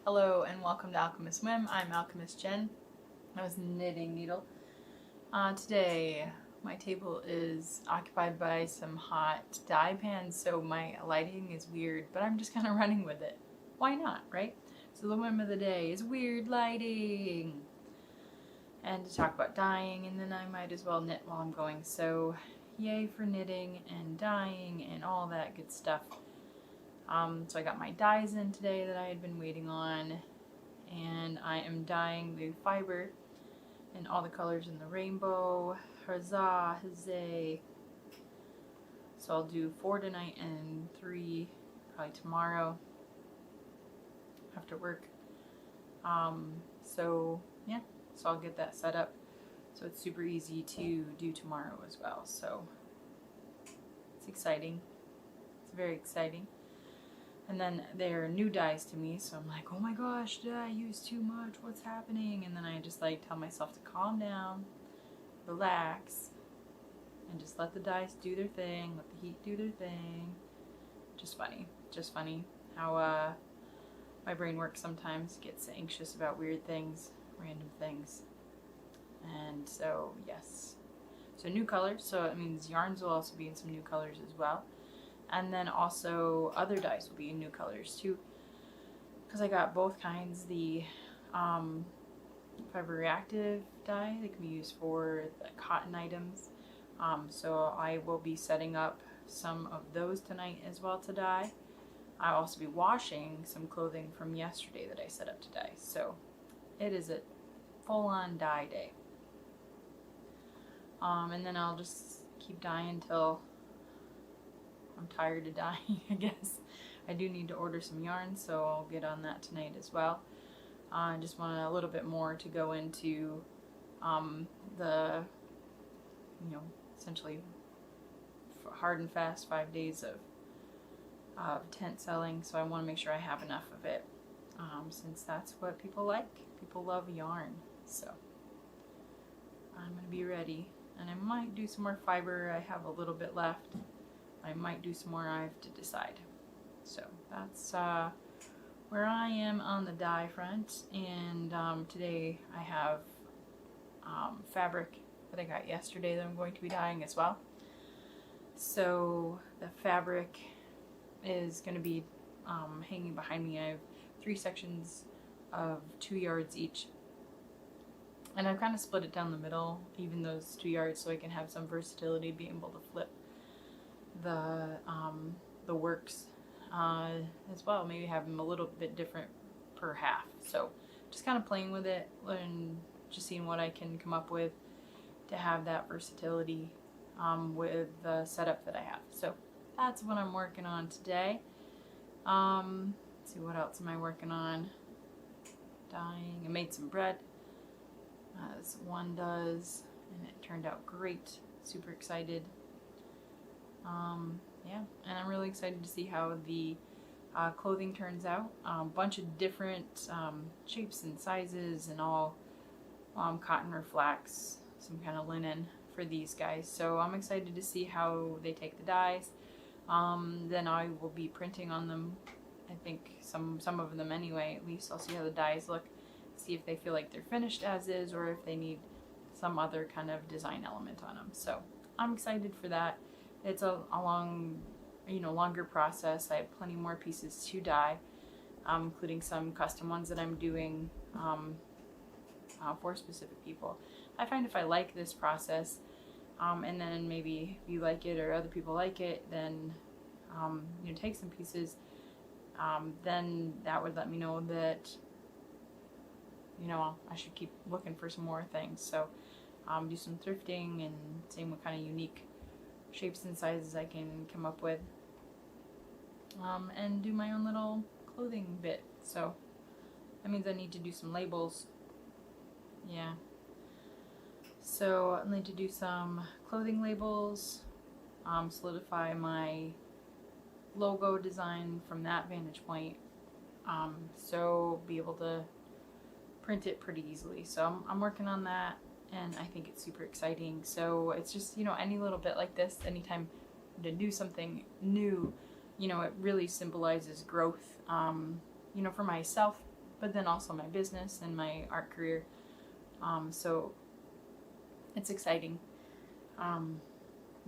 Hello and welcome to Alchemist Whim. I'm Alchemist Jen. I was knitting needle. Today my table is occupied by some hot dye pans, so my lighting is weird, but I'm just kind of running with it. Why not, right? So the whim of the day is weird lighting. And to talk about dyeing, and then I might as well knit while I'm going. So yay for knitting and dyeing and all that good stuff. So I got my dyes in today that I had been waiting on, and I am dyeing the fiber in all the colors in the rainbow. Huzzah, huzzay. So I'll do 4 tonight and 3 probably tomorrow after work. So yeah, so I'll get that set up so it's super easy to do tomorrow as well. So it's exciting. It's very exciting. And then they're new dyes to me, so I'm like, oh my gosh, did I use too much? What's happening? And then I just like tell myself to calm down, relax, and just let the dyes do their thing, let the heat do their thing. Just funny how my brain works sometimes, gets anxious about weird things, random things. And so, yes. So new colors, so it means yarns will also be in some new colors as well. And then also other dyes will be in new colors too, because I got both kinds. The fiber reactive dye that can be used for the cotton items. So I will be setting up some of those tonight as well to dye. I'll also be washing some clothing from yesterday that I set up to dye. So it is a full-on dye day. And then I'll just keep dyeing until I'm tired of dyeing, I guess. I do need to order some yarn, so I'll get on that tonight as well. I just want a little bit more to go into the, essentially hard and fast 5 days of tent selling, so I want to make sure I have enough of it, since that's what people like. People love yarn, so I'm going to be ready. And I might do some more fiber. I have a little bit left. I might do some more. I have to decide. So that's where I am on the dye front. And today I have fabric that I got yesterday that I'm going to be dyeing as well. So the fabric is going to be hanging behind me. I have 3 sections of 2 yards each. And I've kind of split it down the middle, even those 2 yards, so I can have some versatility, being able to flip the works as well. Maybe have them a little bit different per half. So just kind of playing with it and just seeing what I can come up with to have that versatility with the setup that I have. So that's what I'm working on today. Let's see, what else am I working on? Dyeing. I made some bread, as one does, and it turned out great. Super excited. Yeah, and I'm really excited to see how the clothing turns out. A bunch of different shapes and sizes, and all cotton or flax, some kind of linen for these guys. So I'm excited to see how they take the dyes. Then I will be printing on them. I think some of them anyway. At least I'll see how the dyes look, see if they feel like they're finished as is, or if they need some other kind of design element on them. So I'm excited for that. It's a long, longer process. I have plenty more pieces to dye, including some custom ones that I'm doing for specific people. I find if I like this process, and then maybe if you like it or other people like it, then take some pieces, then that would let me know that I should keep looking for some more things. So do some thrifting and seeing what kind of unique shapes and sizes I can come up with, and do my own little clothing bit. So that means I need to do some labels. Yeah, so I need to do some clothing labels, solidify my logo design from that vantage point, so be able to print it pretty easily. So I'm working on that, and I think it's super exciting. So it's just, any little bit like this, anytime to do something new, you know, it really symbolizes growth, you know, for myself, but then also my business and my art career. So it's exciting.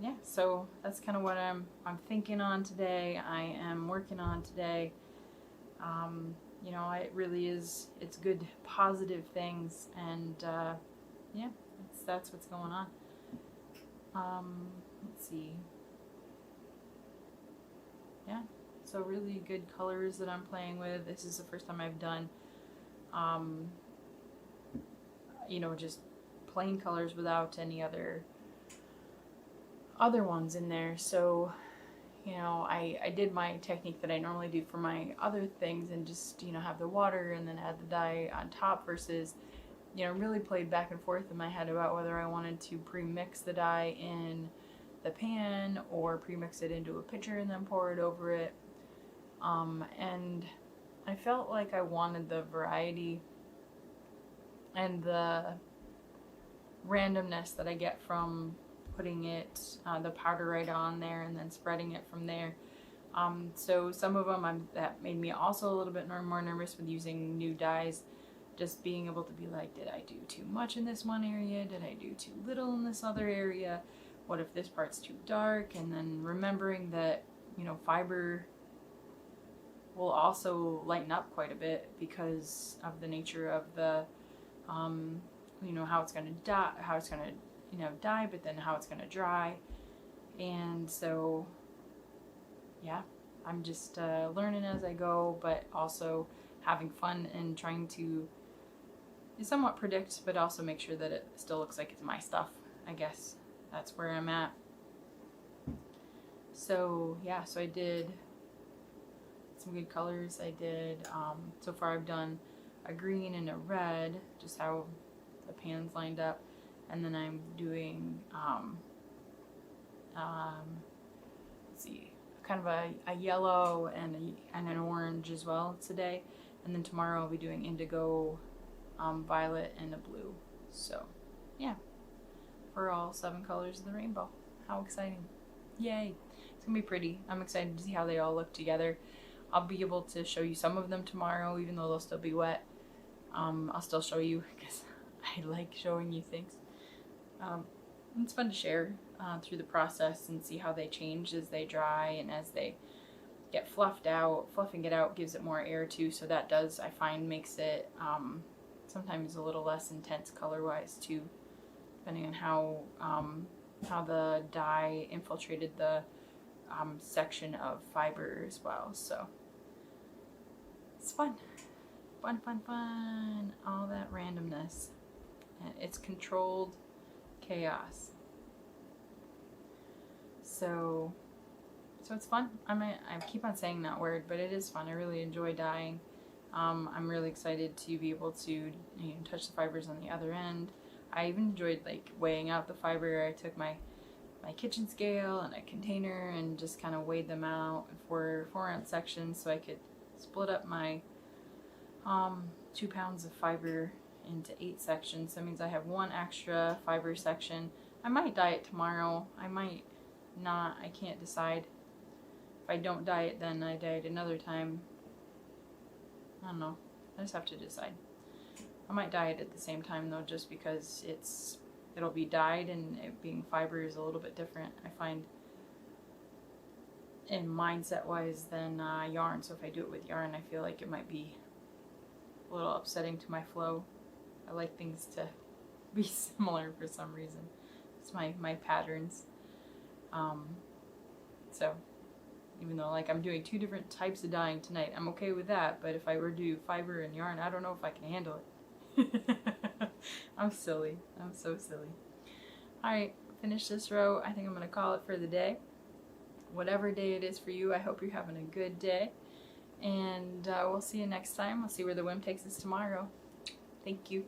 Yeah, so that's kind of what I'm thinking on today. I am working on today. You know, it really is, it's good, positive things, and yeah, that's what's going on. Let's see. Yeah, so really good colors that I'm playing with. This is the first time I've done, you know, just plain colors without any other ones in there. So, you know, I did my technique that I normally do for my other things and just, you know, have the water and then add the dye on top, versus, you know, really played back and forth in my head about whether I wanted to pre-mix the dye in the pan or pre-mix it into a pitcher and then pour it over it. And I felt like I wanted the variety and the randomness that I get from putting it, the powder right on there and then spreading it from there. So some of them that made me also a little bit more nervous with using new dyes, just being able to be like, did I do too much in this one area? Did I do too little in this other area? What if this part's too dark? And then remembering that, you know, fiber will also lighten up quite a bit because of the nature of the, you know, how it's going to dye, but then how it's going to dry. And so, yeah, I'm just learning as I go, but also having fun and trying to somewhat predict, but also make sure that it still looks like it's my stuff. I guess that's where I'm at. So yeah, so I did some good colors. I did, so far I've done a green and a red, just how the pan's lined up, and then I'm doing let's see, kind of a yellow and an orange as well today, and then tomorrow I'll be doing indigo, violet, and a blue. So yeah, for all 7 colors of the rainbow. How exciting. Yay. It's gonna be pretty. I'm excited to see how they all look together. I'll be able to show you some of them tomorrow, even though they'll still be wet. I'll still show you because I like showing you things. It's fun to share through the process and see how they change as they dry and as they get fluffed out. Fluffing it out gives it more air too, so that does, I find, makes it sometimes a little less intense color-wise too, depending on how the dye infiltrated the section of fiber as well. So it's fun. Fun. All that randomness. And it's controlled chaos. So it's fun. I keep on saying that word, but it is fun. I really enjoy dyeing. I'm really excited to be able to, you know, touch the fibers on the other end. I even enjoyed like weighing out the fiber. I took my kitchen scale and a container and just kind of weighed them out for 4-ounce sections so I could split up my 2 pounds of fiber into 8 sections. That means I have 1 extra fiber section. I might dye it tomorrow. I might not. I can't decide. If I don't dye it, then I dye it another time. I don't know. I just have to decide. I might dye it at the same time though, just because it'll be dyed, and it being fiber is a little bit different, I find, in mindset wise, than yarn. So if I do it with yarn, I feel like it might be a little upsetting to my flow. I like things to be similar for some reason. It's my patterns. So even though like I'm doing 2 different types of dyeing tonight, I'm okay with that. But if I were to do fiber and yarn, I don't know if I can handle it. I'm silly. I'm so silly. Alright, finish this row. I think I'm going to call it for the day. Whatever day it is for you, I hope you're having a good day. And we'll see you next time. We'll see where the whim takes us tomorrow. Thank you.